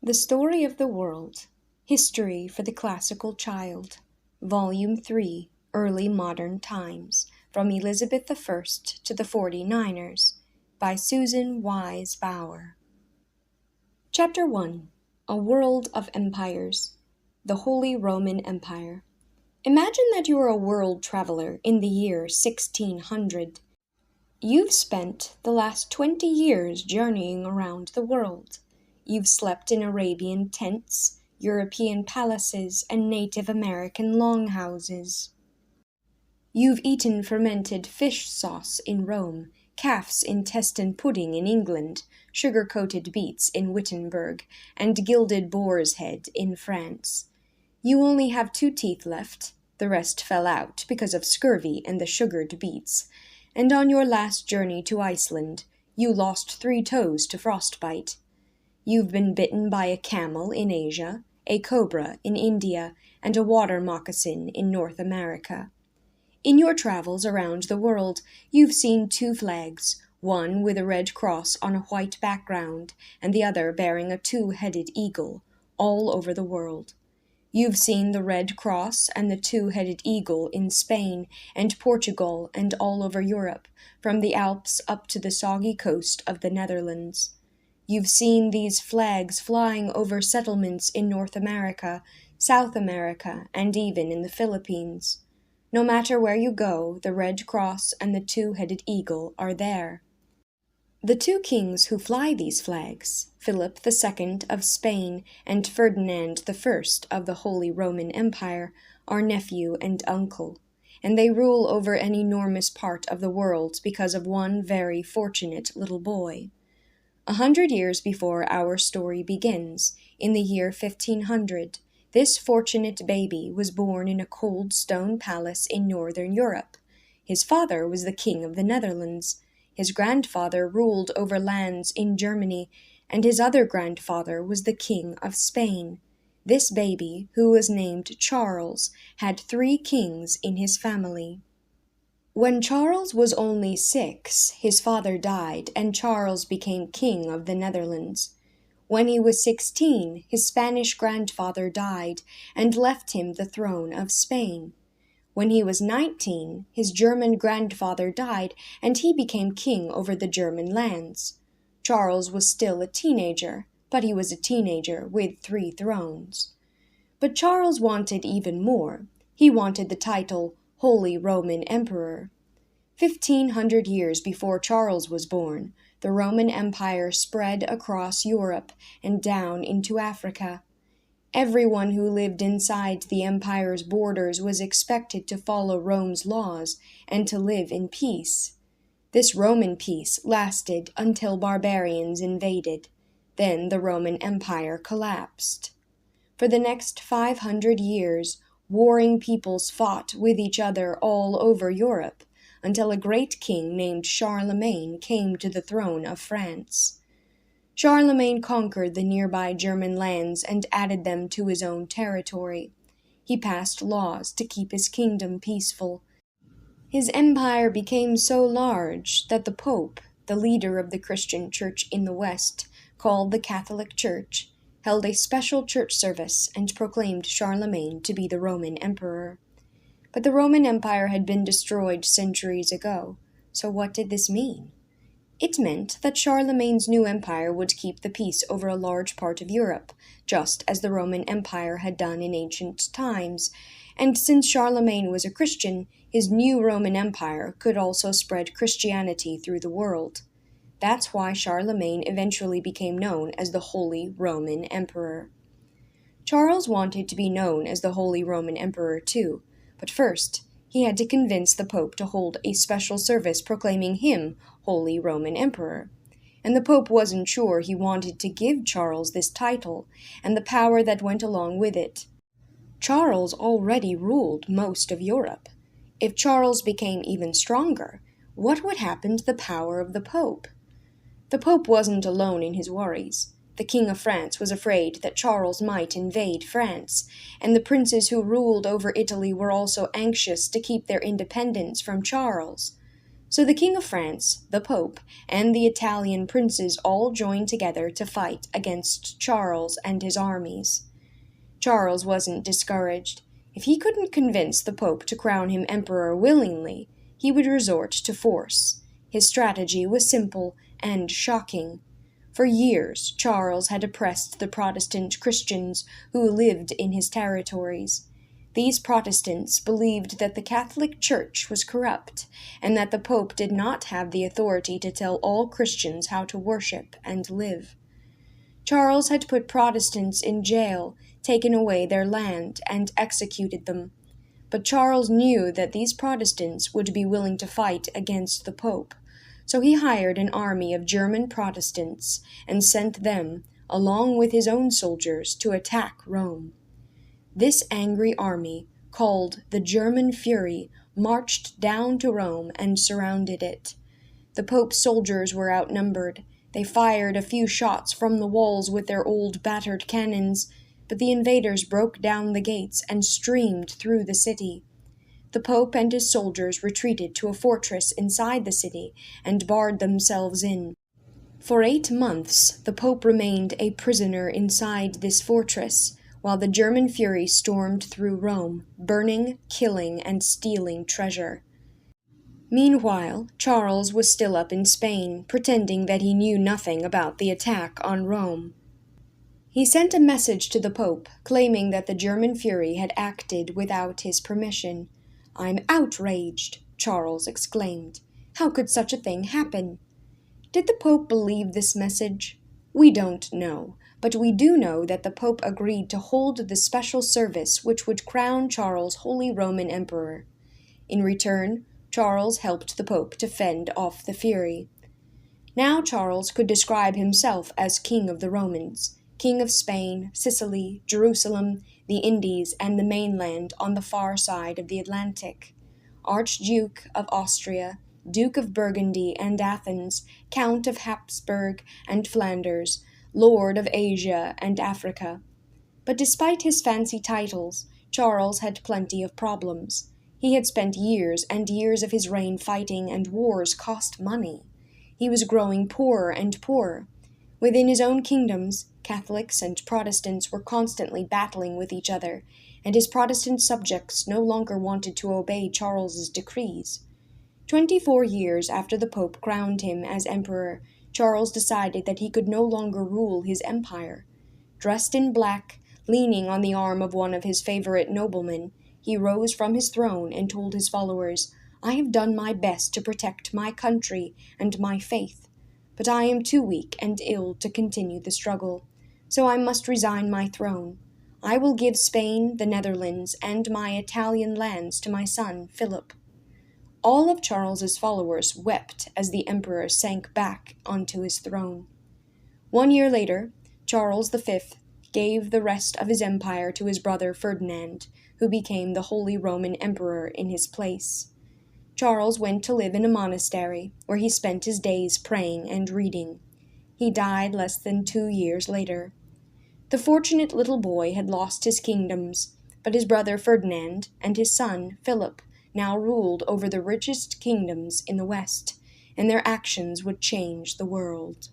The Story of the World, History for the Classical Child, Volume 3, Early Modern Times, From Elizabeth I to the 49ers, by Susan Wise Bauer. Chapter 1, A World of Empires, the Holy Roman Empire. Imagine that you are a world traveler in the year 1600. You've spent the last 20 years journeying around the world. You've slept in Arabian tents, European palaces, and Native American longhouses. You've eaten fermented fish sauce in Rome, calf's intestine pudding in England, sugar-coated beets in Wittenberg, and gilded boar's head in France. You only have 2 teeth left. The rest fell out because of scurvy and the sugared beets. And on your last journey to Iceland, you lost 3 toes to frostbite. You've been bitten by a camel in Asia, a cobra in India, and a water moccasin in North America. In your travels around the world, you've seen 2 flags, one with a red cross on a white background, and the other bearing a 2-headed eagle, all over the world. You've seen the Red Cross and the 2-headed eagle in Spain and Portugal and all over Europe, from the Alps up to the soggy coast of the Netherlands. You've seen these flags flying over settlements in North America, South America, and even in the Philippines. No matter where you go, the Red Cross and the 2-headed eagle are there. The 2 kings who fly these flags, Philip II of Spain and Ferdinand I of the Holy Roman Empire, are nephew and uncle, and they rule over an enormous part of the world because of one very fortunate little boy. 100 years before our story begins, in the year 1500, this fortunate baby was born in a cold stone palace in northern Europe. His father was the king of the Netherlands. His grandfather ruled over lands in Germany, and his other grandfather was the king of Spain. This baby, who was named Charles, had 3 kings in his family. When Charles was only 6, his father died, and Charles became king of the Netherlands. When he was 16, his Spanish grandfather died and left him the throne of Spain. When he was 19, his German grandfather died, and he became king over the German lands. Charles was still a teenager, but he was a teenager with 3 thrones. But Charles wanted even more. He wanted the title Holy Roman Emperor. 1500 years before Charles was born, the Roman Empire spread across Europe and down into Africa. Everyone who lived inside the empire's borders was expected to follow Rome's laws and to live in peace. This Roman peace lasted until barbarians invaded. Then the Roman Empire collapsed. For the next 500 years, warring peoples fought with each other all over Europe, until a great king named Charlemagne came to the throne of France. Charlemagne conquered the nearby German lands and added them to his own territory. He passed laws to keep his kingdom peaceful. His empire became so large that the Pope, the leader of the Christian church in the West, called the Catholic Church, held a special church service and proclaimed Charlemagne to be the Roman emperor. But the Roman Empire had been destroyed centuries ago, so what did this mean? It meant that Charlemagne's new empire would keep the peace over a large part of Europe, just as the Roman Empire had done in ancient times, and since Charlemagne was a Christian, his new Roman Empire could also spread Christianity through the world. That's why Charlemagne eventually became known as the Holy Roman Emperor. Charles wanted to be known as the Holy Roman Emperor too, but first, he had to convince the Pope to hold a special service proclaiming him Holy Roman Emperor. And the Pope wasn't sure he wanted to give Charles this title and the power that went along with it. Charles already ruled most of Europe. If Charles became even stronger, what would happen to the power of the Pope? The Pope wasn't alone in his worries. The King of France was afraid that Charles might invade France, and the princes who ruled over Italy were also anxious to keep their independence from Charles. So the King of France, the Pope, and the Italian princes all joined together to fight against Charles and his armies. Charles wasn't discouraged. If he couldn't convince the Pope to crown him emperor willingly, he would resort to force. His strategy was simple and shocking. For years, Charles had oppressed the Protestant Christians who lived in his territories. These Protestants believed that the Catholic Church was corrupt, and that the Pope did not have the authority to tell all Christians how to worship and live. Charles had put Protestants in jail, taken away their land, and executed them. But Charles knew that these Protestants would be willing to fight against the Pope, so he hired an army of German Protestants and sent them, along with his own soldiers, to attack Rome. This angry army, called the German Fury, marched down to Rome and surrounded it. The Pope's soldiers were outnumbered. They fired a few shots from the walls with their old battered cannons, but the invaders broke down the gates and streamed through the city. The Pope and his soldiers retreated to a fortress inside the city and barred themselves in. For 8 months, the Pope remained a prisoner inside this fortress, while the German fury stormed through Rome, burning, killing, and stealing treasure. Meanwhile, Charles was still up in Spain, pretending that he knew nothing about the attack on Rome. He sent a message to the Pope, claiming that the German fury had acted without his permission. "I'm outraged," Charles exclaimed. "How could such a thing happen?" Did the Pope believe this message? We don't know, but we do know that the Pope agreed to hold the special service which would crown Charles Holy Roman Emperor. In return, Charles helped the Pope to fend off the fury. Now Charles could describe himself as King of the Romans, King of Spain, Sicily, Jerusalem, the Indies, and the mainland on the far side of the Atlantic, Archduke of Austria, Duke of Burgundy and Athens, Count of Habsburg and Flanders, Lord of Asia and Africa. But despite his fancy titles, Charles had plenty of problems. He had spent years and years of his reign fighting, and wars cost money. He was growing poorer and poorer. Within his own kingdoms, Catholics and Protestants were constantly battling with each other, and his Protestant subjects no longer wanted to obey Charles's decrees. 24 years after the Pope crowned him as emperor, Charles decided that he could no longer rule his empire. Dressed in black, leaning on the arm of one of his favorite noblemen, he rose from his throne and told his followers, "I have done my best to protect my country and my faith, but I am too weak and ill to continue the struggle, so I must resign my throne. I will give Spain, the Netherlands, and my Italian lands to my son, Philip." All of Charles's followers wept as the emperor sank back onto his throne. 1 year later, Charles V gave the rest of his empire to his brother Ferdinand, who became the Holy Roman Emperor in his place. Charles went to live in a monastery, where he spent his days praying and reading. He died less than 2 years later. The fortunate little boy had lost his kingdoms, but his brother Ferdinand and his son Philip now ruled over the richest kingdoms in the West, and their actions would change the world.